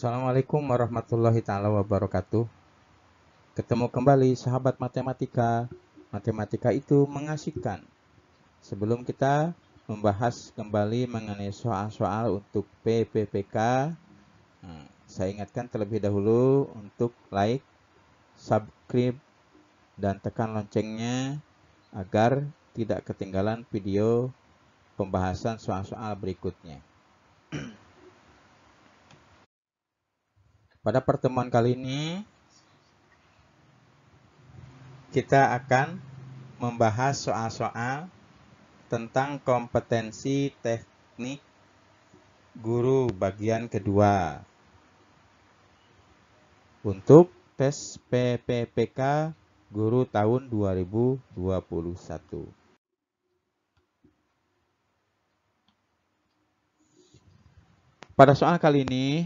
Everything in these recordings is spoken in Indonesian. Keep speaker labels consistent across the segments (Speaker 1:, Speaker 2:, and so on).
Speaker 1: Assalamualaikum warahmatullahi taala wabarakatuh. Ketemu kembali sahabat matematika. Matematika itu mengasihkan. Sebelum kita membahas kembali mengenai soal-soal untuk PPPK, saya ingatkan terlebih dahulu untuk like, subscribe, dan tekan loncengnya agar tidak ketinggalan video pembahasan soal-soal berikutnya. Pada pertemuan kali ini, kita akan membahas soal-soal tentang kompetensi teknik guru bagian kedua untuk tes PPPK guru tahun 2021. Pada soal kali ini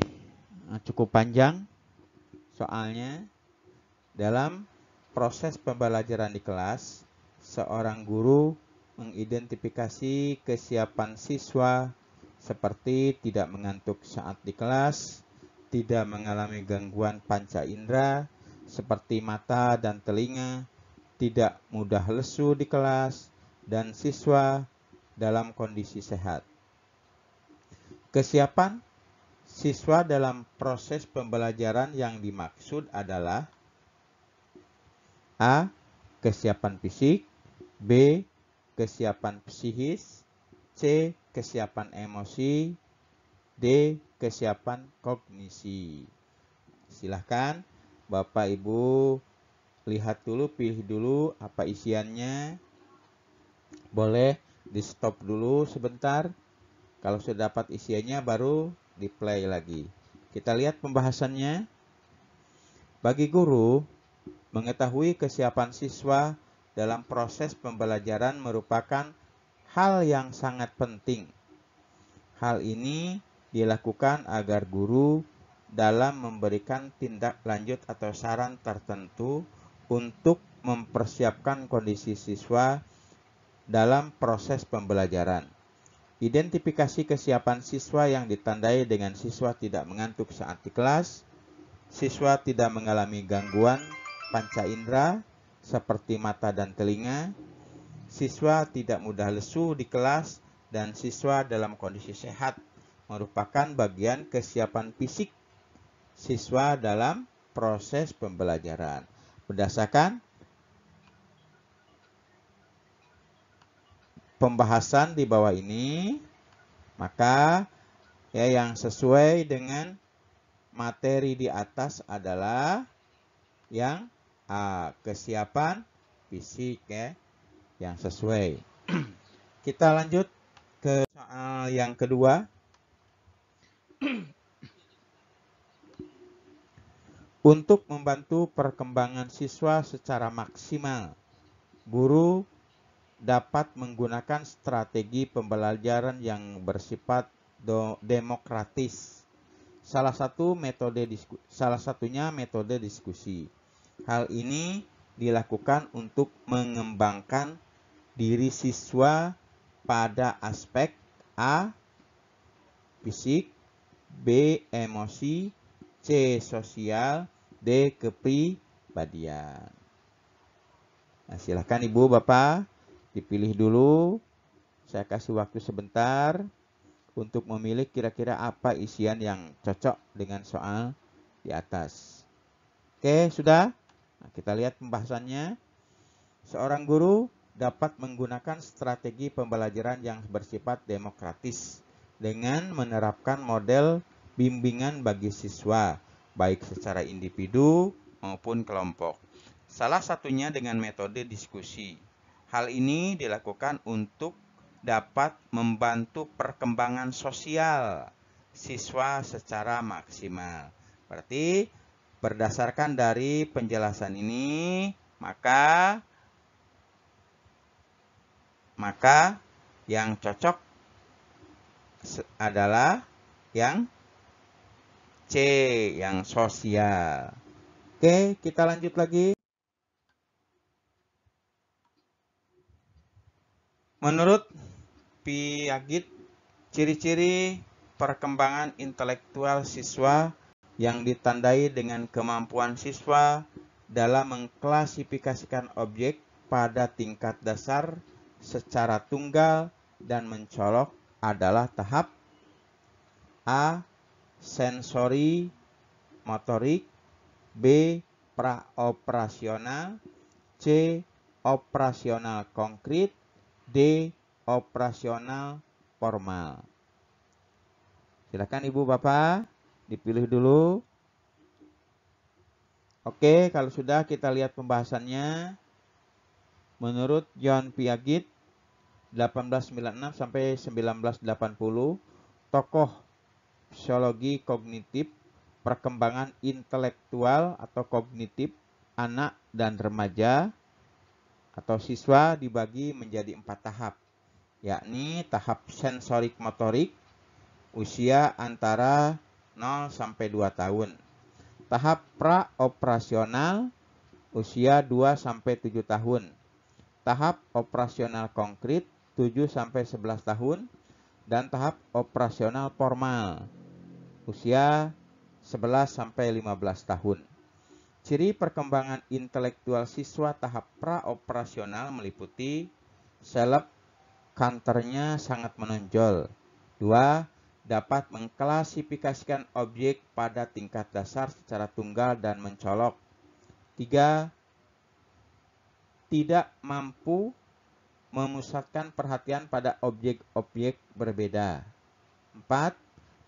Speaker 1: cukup panjang soalnya. Dalam proses pembelajaran di kelas, seorang guru mengidentifikasi kesiapan siswa seperti tidak mengantuk saat di kelas, tidak mengalami gangguan panca indera seperti mata dan telinga, tidak mudah lesu di kelas, dan siswa dalam kondisi sehat. Kesiapan siswa dalam proses pembelajaran yang dimaksud adalah A. Kesiapan fisik, B. Kesiapan psikis, C. Kesiapan emosi, D. Kesiapan kognisi. Silahkan Bapak Ibu lihat dulu, pilih dulu apa isiannya. Boleh di stop dulu sebentar. Kalau sudah dapat isiannya baru di play lagi. Kita lihat pembahasannya. Bagi guru, mengetahui kesiapan siswa dalam proses pembelajaran merupakan hal yang sangat penting. Hal ini dilakukan agar guru dalam memberikan tindak lanjut atau saran tertentu untuk mempersiapkan kondisi siswa dalam proses pembelajaran. Identifikasi kesiapan siswa yang ditandai dengan siswa tidak mengantuk saat di kelas, siswa tidak mengalami gangguan panca indera seperti mata dan telinga, siswa tidak mudah lesu di kelas, dan siswa dalam kondisi sehat merupakan bagian kesiapan fisik siswa dalam proses pembelajaran. Berdasarkan pembahasan di bawah ini, maka yang sesuai dengan materi di atas adalah yang A. Kesiapan fisik yang sesuai. Kita lanjut ke soal yang kedua. Untuk membantu perkembangan siswa secara maksimal, guru dapat menggunakan strategi pembelajaran yang bersifat demokratis. Salah satunya metode diskusi. Hal ini dilakukan untuk mengembangkan diri siswa pada aspek A. Fisik, B. Emosi, C. Sosial, D. Kepribadian. Nah, silahkan Ibu Bapak dipilih dulu. Saya kasih waktu sebentar untuk memilih kira-kira apa isian yang cocok dengan soal di atas. Oke, sudah? Nah, kita lihat pembahasannya. Seorang guru dapat menggunakan strategi pembelajaran yang bersifat demokratis dengan menerapkan model bimbingan bagi siswa, baik secara individu maupun kelompok. Salah satunya dengan metode diskusi. Hal ini dilakukan untuk dapat membantu perkembangan sosial siswa secara maksimal. Berarti berdasarkan dari penjelasan ini, maka yang cocok adalah yang C, yang sosial. Oke, kita lanjut lagi. Menurut Piaget, ciri-ciri perkembangan intelektual siswa yang ditandai dengan kemampuan siswa dalam mengklasifikasikan objek pada tingkat dasar secara tunggal dan mencolok adalah tahap A. Sensori motorik, B. Praoperasional, C. Operasional konkret, D. Operasional formal. Silakan Ibu Bapak dipilih dulu. Oke, kalau sudah kita lihat pembahasannya. Menurut John Piaget 1896 sampai 1980, tokoh psikologi kognitif perkembangan intelektual atau kognitif anak dan remaja atau siswa dibagi menjadi 4 tahap, yakni tahap sensorik motorik usia antara 0 sampai 2 tahun, tahap praoperasional usia 2 sampai 7 tahun, tahap operasional konkret 7 sampai 11 tahun, dan tahap operasional formal usia 11 sampai 15 tahun. Ciri perkembangan intelektual siswa tahap praoperasional meliputi seleb kantornya sangat menonjol. 2. Dapat mengklasifikasikan objek pada tingkat dasar secara tunggal dan mencolok. 3. Tidak mampu memusatkan perhatian pada objek-objek berbeda. 4.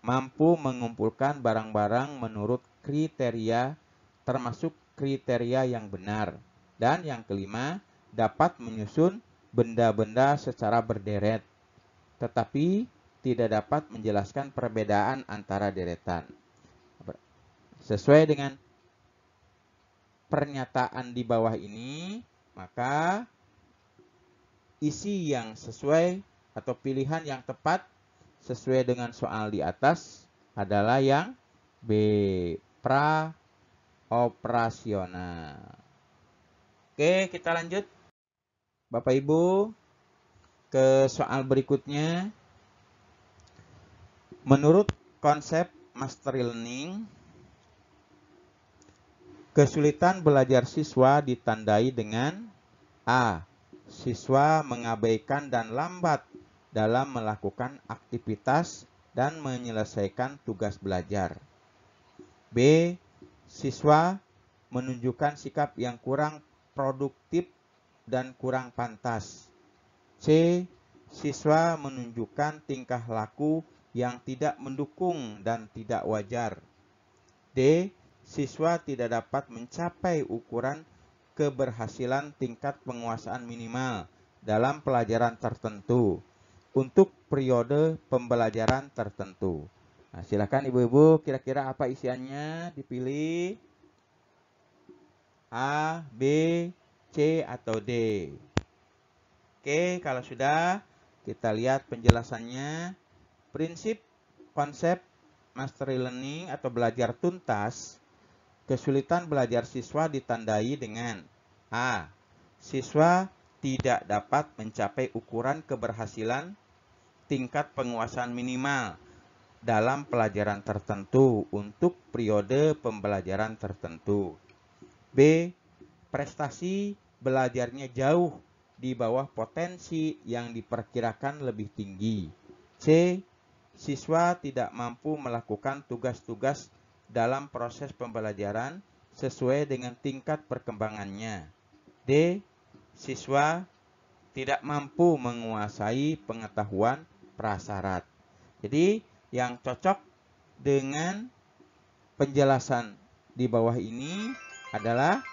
Speaker 1: Mampu mengumpulkan barang-barang menurut kriteria termasuk kriteria yang benar. Dan yang kelima, dapat menyusun benda-benda secara berderet, tetapi tidak dapat menjelaskan perbedaan antara deretan. Sesuai dengan pernyataan di bawah ini, maka isi yang sesuai atau pilihan yang tepat sesuai dengan soal di atas adalah yang B, praoperasional. Oke, kita lanjut Bapak Ibu ke soal berikutnya. Menurut konsep mastery learning, kesulitan belajar siswa ditandai dengan A. Siswa mengabaikan dan lambat dalam melakukan aktivitas dan menyelesaikan tugas belajar. B. Siswa menunjukkan sikap yang kurang produktif dan kurang pantas. C. Siswa menunjukkan tingkah laku yang tidak mendukung dan tidak wajar. D. Siswa tidak dapat mencapai ukuran keberhasilan tingkat penguasaan minimal dalam pelajaran tertentu untuk periode pembelajaran tertentu. Nah, silakan ibu-ibu, kira-kira apa isiannya? Dipilih A, B, C, atau D. Oke, kalau sudah, kita lihat penjelasannya. Prinsip konsep mastery learning atau belajar tuntas, kesulitan belajar siswa ditandai dengan A. Siswa tidak dapat mencapai ukuran keberhasilan tingkat penguasaan minimal dalam pelajaran tertentu untuk periode pembelajaran tertentu. B. Prestasi belajarnya jauh di bawah potensi yang diperkirakan lebih tinggi. C. Siswa tidak mampu melakukan tugas-tugas dalam proses pembelajaran sesuai dengan tingkat perkembangannya. D. Siswa tidak mampu menguasai pengetahuan prasyarat. Jadi yang cocok dengan penjelasan di bawah ini adalah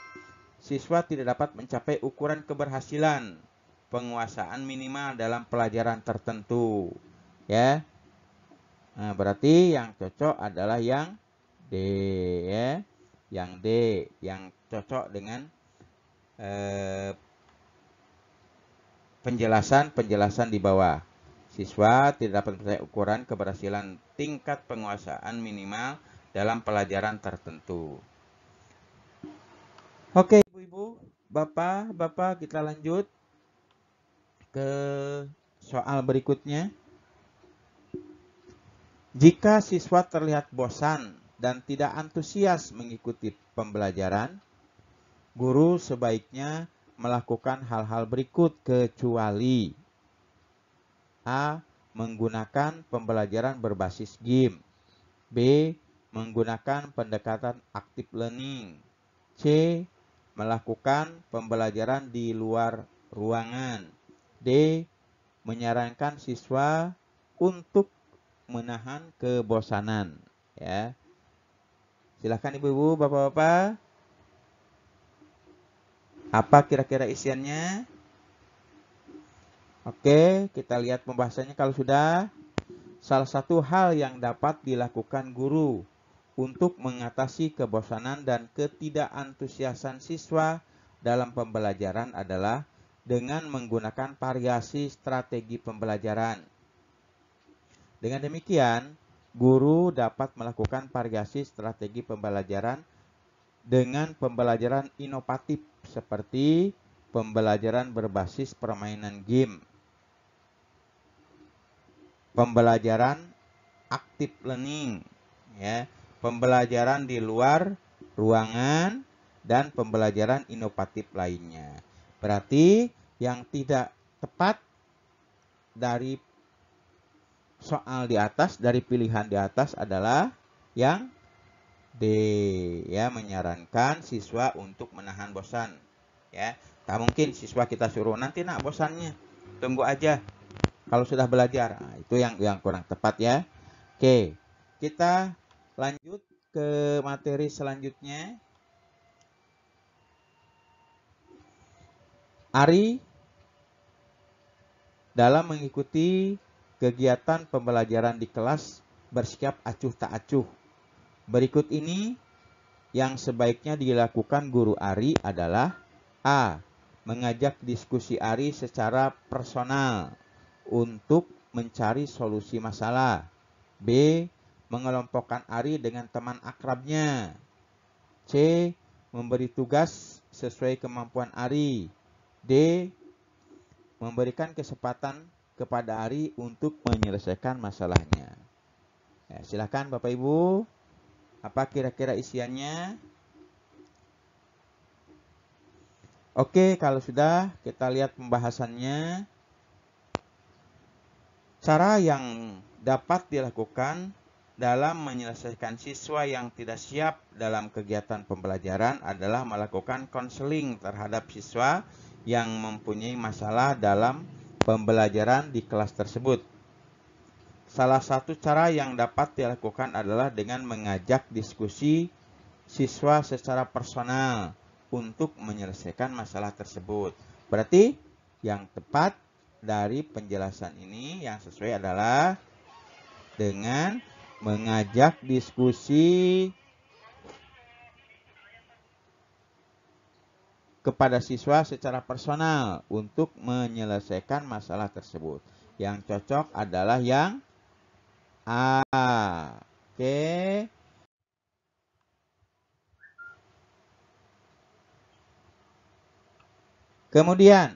Speaker 1: siswa tidak dapat mencapai ukuran keberhasilan penguasaan minimal dalam pelajaran tertentu. Ya. Nah, berarti yang cocok adalah yang D, ya. Yang D, yang cocok dengan penjelasan di bawah. Siswa tidak dapat mencapai ukuran keberhasilan tingkat penguasaan minimal dalam pelajaran tertentu. Oke, ibu-ibu, bapak-bapak, kita lanjut ke soal berikutnya. Jika siswa terlihat bosan dan tidak antusias mengikuti pembelajaran, guru sebaiknya melakukan hal-hal berikut kecuali A. Menggunakan pembelajaran berbasis game. B. Menggunakan pendekatan active learning. C. Melakukan pembelajaran di luar ruangan. D. Menyarankan siswa untuk menahan kebosanan. Ya. Silakan ibu-ibu, bapak-bapak. Apa kira-kira isiannya? Oke, kita lihat pembahasannya kalau sudah. Salah satu hal yang dapat dilakukan guru untuk mengatasi kebosanan dan ketidakantusiasan siswa dalam pembelajaran adalah dengan menggunakan variasi strategi pembelajaran. Dengan demikian, guru dapat melakukan variasi strategi pembelajaran dengan pembelajaran inovatif seperti pembelajaran berbasis permainan game, pembelajaran active learning, ya, pembelajaran di luar ruangan, dan pembelajaran inovatif lainnya. Berarti yang tidak tepat dari soal di atas, dari pilihan di atas adalah yang D, ya, menyarankan siswa untuk menahan bosan. Ya, tak mungkin siswa kita suruh nanti nak bosannya, tunggu aja kalau sudah belajar. Nah, itu yang kurang tepat ya. Oke, kita lanjut ke materi selanjutnya. Ari dalam mengikuti kegiatan pembelajaran di kelas bersikap acuh tak acuh. Berikut ini yang sebaiknya dilakukan guru Ari adalah A. Mengajak diskusi Ari secara personal untuk mencari solusi masalah. B. Mengelompokkan Ari dengan teman akrabnya. C. Memberi tugas sesuai kemampuan Ari. D. Memberikan kesempatan kepada Ari untuk menyelesaikan masalahnya. Ya, silakan Bapak Ibu. Apa kira-kira isiannya? Oke, kalau sudah kita lihat pembahasannya. Cara yang dapat dilakukan dalam menyelesaikan siswa yang tidak siap dalam kegiatan pembelajaran adalah melakukan konseling terhadap siswa yang mempunyai masalah dalam pembelajaran di kelas tersebut. Salah satu cara yang dapat dilakukan adalah dengan mengajak diskusi siswa secara personal untuk menyelesaikan masalah tersebut. Berarti yang tepat dari penjelasan ini yang sesuai adalah dengan mengajak diskusi kepada siswa secara personal untuk menyelesaikan masalah tersebut. Yang cocok adalah yang A. Oke. Kemudian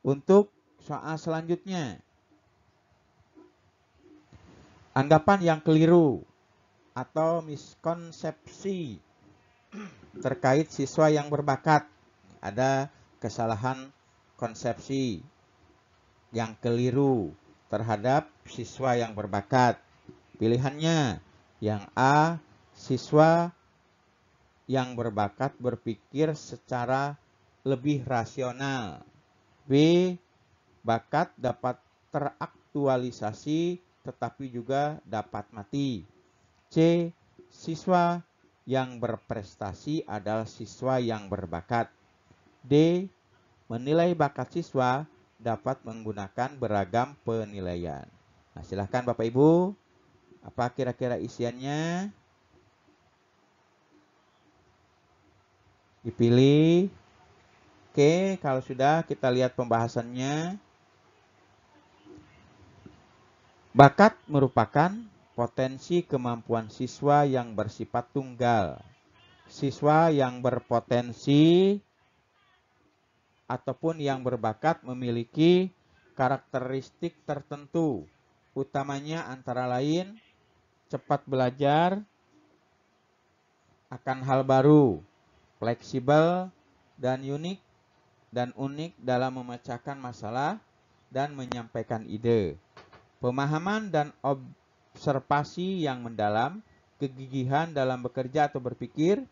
Speaker 1: untuk soal selanjutnya, anggapan yang keliru atau miskonsepsi terkait siswa yang berbakat. Ada kesalahan konsepsi yang keliru terhadap siswa yang berbakat. Pilihannya yang A, siswa yang berbakat berpikir secara lebih rasional. B, bakat dapat teraktualisasi tetapi juga dapat mati. C, siswa yang berprestasi adalah siswa yang berbakat. D, menilai bakat siswa dapat menggunakan beragam penilaian. Nah, silahkan Bapak Ibu, apa kira-kira isiannya? Dipilih. Oke, kalau sudah kita lihat pembahasannya. Bakat merupakan potensi kemampuan siswa yang bersifat tunggal. Siswa yang berpotensi ataupun yang berbakat memiliki karakteristik tertentu, utamanya antara lain cepat belajar akan hal baru, fleksibel dan unik dalam memecahkan masalah dan menyampaikan ide. Pemahaman dan observasi yang mendalam, kegigihan dalam bekerja atau berpikir,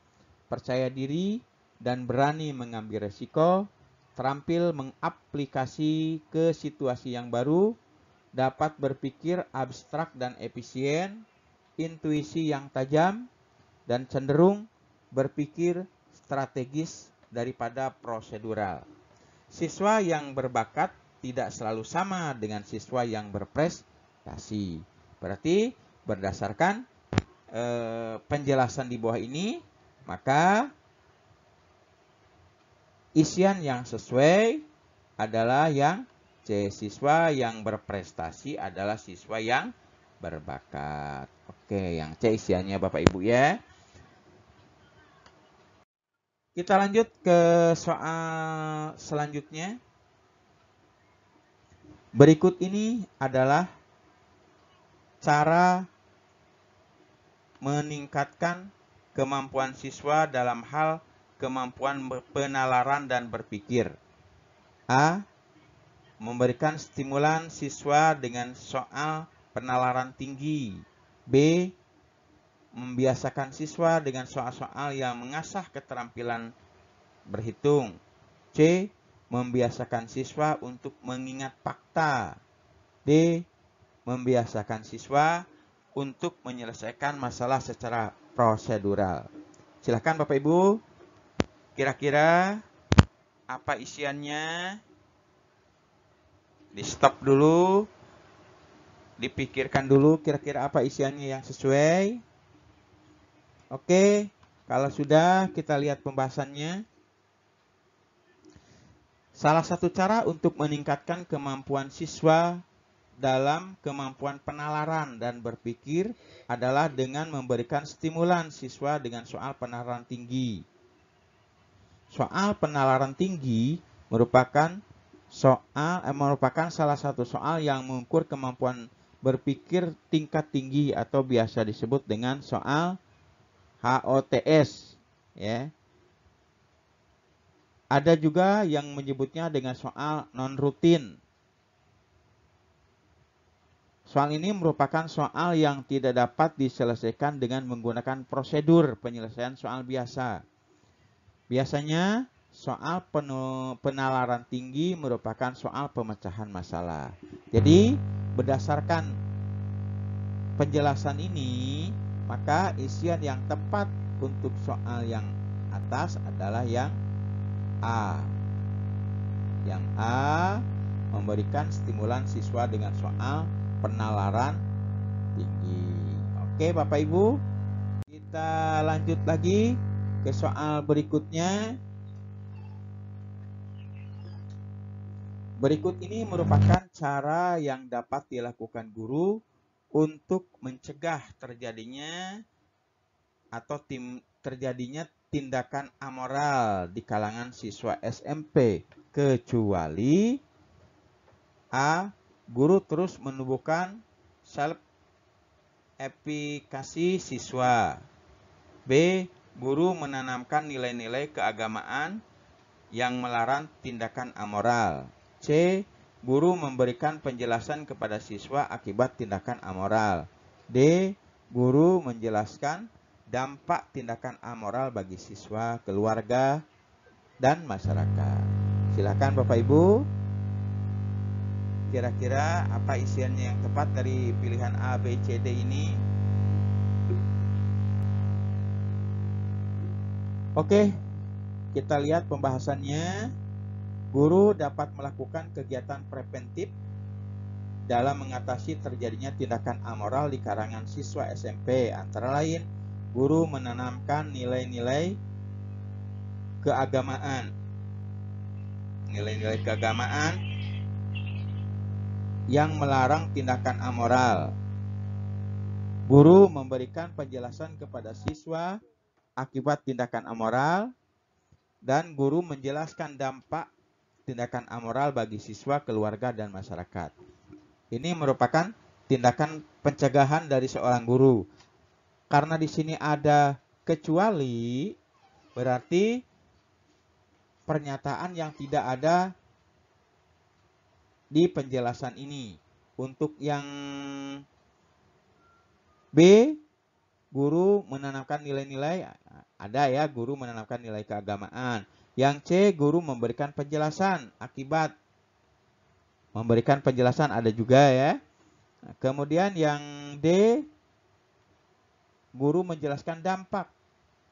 Speaker 1: percaya diri dan berani mengambil resiko, terampil mengaplikasi ke situasi yang baru, dapat berpikir abstrak dan efisien, intuisi yang tajam, dan cenderung berpikir strategis daripada prosedural. Siswa yang berbakat tidak selalu sama dengan siswa yang berprestasi. Berarti berdasarkan penjelasan di bawah ini, maka isian yang sesuai adalah yang C. Siswa yang berprestasi adalah siswa yang berbakat. Oke, yang C isiannya Bapak Ibu ya. Kita lanjut ke soal selanjutnya. Berikut ini adalah cara meningkatkan kemampuan siswa dalam hal kemampuan penalaran dan berpikir. A. Memberikan stimulan siswa dengan soal penalaran tinggi. B. Membiasakan siswa dengan soal-soal yang mengasah keterampilan berhitung. C. Membiasakan siswa untuk mengingat fakta. D. Membiasakan siswa untuk menyelesaikan masalah secara prosedural. Silakan Bapak Ibu, kira-kira apa isiannya? Di stop dulu, dipikirkan dulu kira-kira apa isiannya yang sesuai. Oke, kalau sudah kita lihat pembahasannya. Salah satu cara untuk meningkatkan kemampuan siswa dalam kemampuan penalaran dan berpikir adalah dengan memberikan stimulan siswa dengan soal penalaran tinggi. Soal penalaran tinggi merupakan salah satu soal yang mengukur kemampuan berpikir tingkat tinggi atau biasa disebut dengan soal HOTS, ya. Ada juga yang menyebutnya dengan soal non-rutin. Soal ini merupakan soal yang tidak dapat diselesaikan dengan menggunakan prosedur penyelesaian soal biasa. Biasanya soal penalaran tinggi merupakan soal pemecahan masalah. Jadi berdasarkan penjelasan ini, maka isian yang tepat untuk soal yang atas adalah yang A. Yang A memberikan stimulan siswa dengan soal penalaran tinggi. Oke Bapak Ibu, kita lanjut lagi ke soal berikutnya. Berikut ini merupakan cara yang dapat dilakukan guru untuk mencegah terjadinya tindakan amoral di kalangan siswa SMP, kecuali A. Guru terus menumbuhkan self-efikasi siswa. B. Guru menanamkan nilai-nilai keagamaan yang melarang tindakan amoral. C. Guru memberikan penjelasan kepada siswa akibat tindakan amoral. D. Guru menjelaskan dampak tindakan amoral bagi siswa, keluarga, dan masyarakat. Silakan Bapak Ibu. Kira-kira apa isiannya yang tepat dari pilihan A, B, C, D ini? Oke, kita lihat pembahasannya. Guru dapat melakukan kegiatan preventif dalam mengatasi terjadinya tindakan amoral di kalangan siswa SMP. Antara lain, guru menanamkan nilai-nilai keagamaan. Nilai-nilai keagamaan yang melarang tindakan amoral. Guru memberikan penjelasan kepada siswa akibat tindakan amoral, dan guru menjelaskan dampak tindakan amoral bagi siswa, keluarga, dan masyarakat. Ini merupakan tindakan pencegahan dari seorang guru. Karena di sini ada kecuali, berarti pernyataan yang tidak ada di penjelasan ini. Untuk yang B, guru menanamkan nilai-nilai, ada ya, guru menanamkan nilai keagamaan. Yang C, guru memberikan penjelasan akibat. Memberikan penjelasan ada juga ya. Kemudian yang D, guru menjelaskan dampak.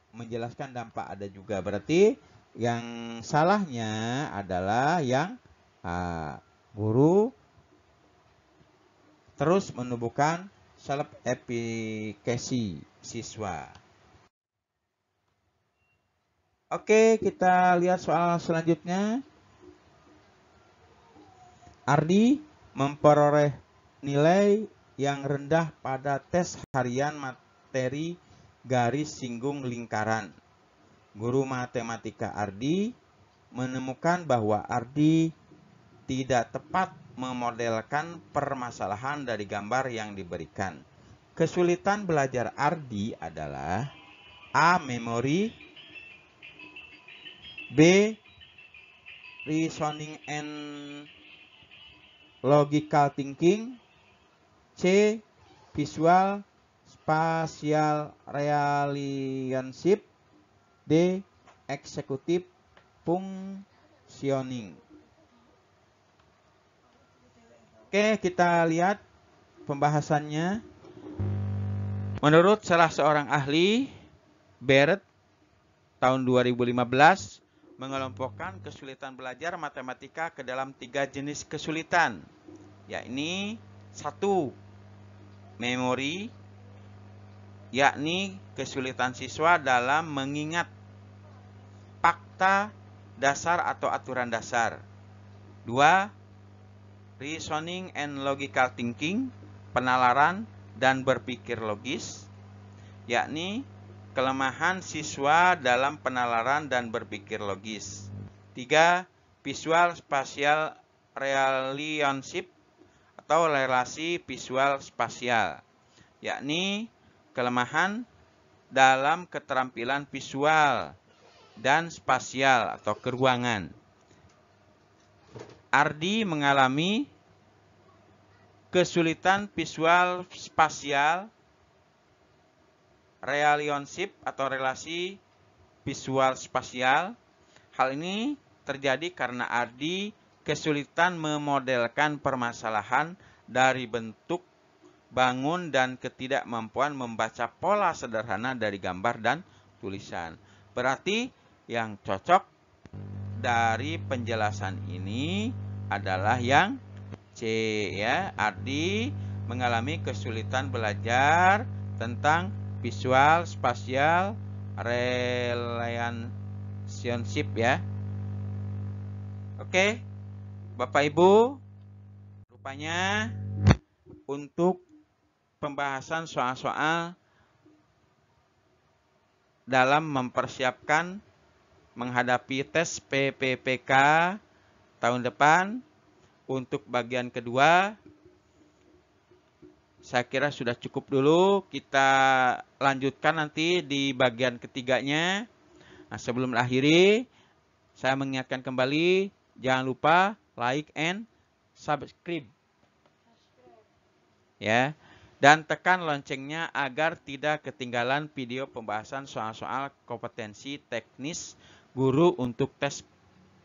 Speaker 1: Menjelaskan dampak ada juga. Berarti yang salahnya adalah yang guru terus menumbuhkan self efficacy siswa. Oke, kita lihat soal selanjutnya. Ardi memperoleh nilai yang rendah pada tes harian materi garis singgung lingkaran. Guru matematika Ardi menemukan bahwa Ardi tidak tepat memodelkan permasalahan dari gambar yang diberikan. Kesulitan belajar Ardi adalah A. Memori, B. Reasoning and logical thinking, C. Visual spatial relationship, D. Executive functioning. Oke, kita lihat pembahasannya. Menurut salah seorang ahli, Barrett tahun 2015 mengelompokkan kesulitan belajar matematika ke dalam 3 jenis kesulitan, yakni 1. Memori, yakni kesulitan siswa dalam mengingat fakta dasar atau aturan dasar. 2. Reasoning and logical thinking, penalaran dan berpikir logis, yakni kelemahan siswa dalam penalaran dan berpikir logis. 3. Visual spatial relationship atau relasi visual spasial, yakni kelemahan dalam keterampilan visual dan spasial atau keruangan. Ardi mengalami kesulitan visual spasial relationship atau relasi visual spasial. Hal ini terjadi karena Ardi kesulitan memodelkan permasalahan dari bentuk bangun dan ketidakmampuan membaca pola sederhana dari gambar dan tulisan. Berarti yang cocok dari penjelasan ini adalah yang C ya. Ardi mengalami kesulitan belajar tentang visual spatial relationship ya. Oke, Bapak Ibu, rupanya untuk pembahasan soal-soal dalam mempersiapkan menghadapi tes PPPK tahun depan, untuk bagian kedua saya kira sudah cukup dulu. Kita lanjutkan nanti di bagian ketiganya. Nah, sebelum akhiri, saya mengingatkan kembali, jangan lupa like and subscribe. Ya. Dan tekan loncengnya agar tidak ketinggalan video pembahasan soal-soal kompetensi teknis guru untuk tes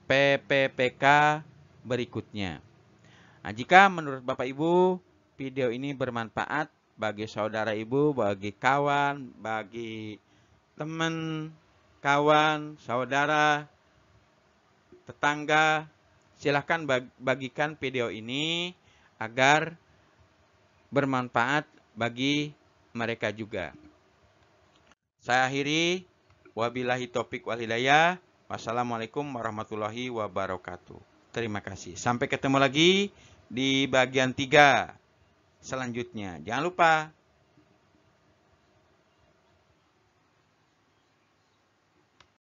Speaker 1: PPPK berikutnya. Nah, jika menurut Bapak Ibu video ini bermanfaat bagi saudara Ibu, bagi kawan, bagi teman, kawan, saudara, tetangga, silahkan bagikan video ini agar bermanfaat bagi mereka juga. Saya akhiri, wabillahi taufik wal hidayah. Wassalamualaikum warahmatullahi wabarakatuh. Terima kasih. Sampai ketemu lagi di bagian 3 selanjutnya. Jangan lupa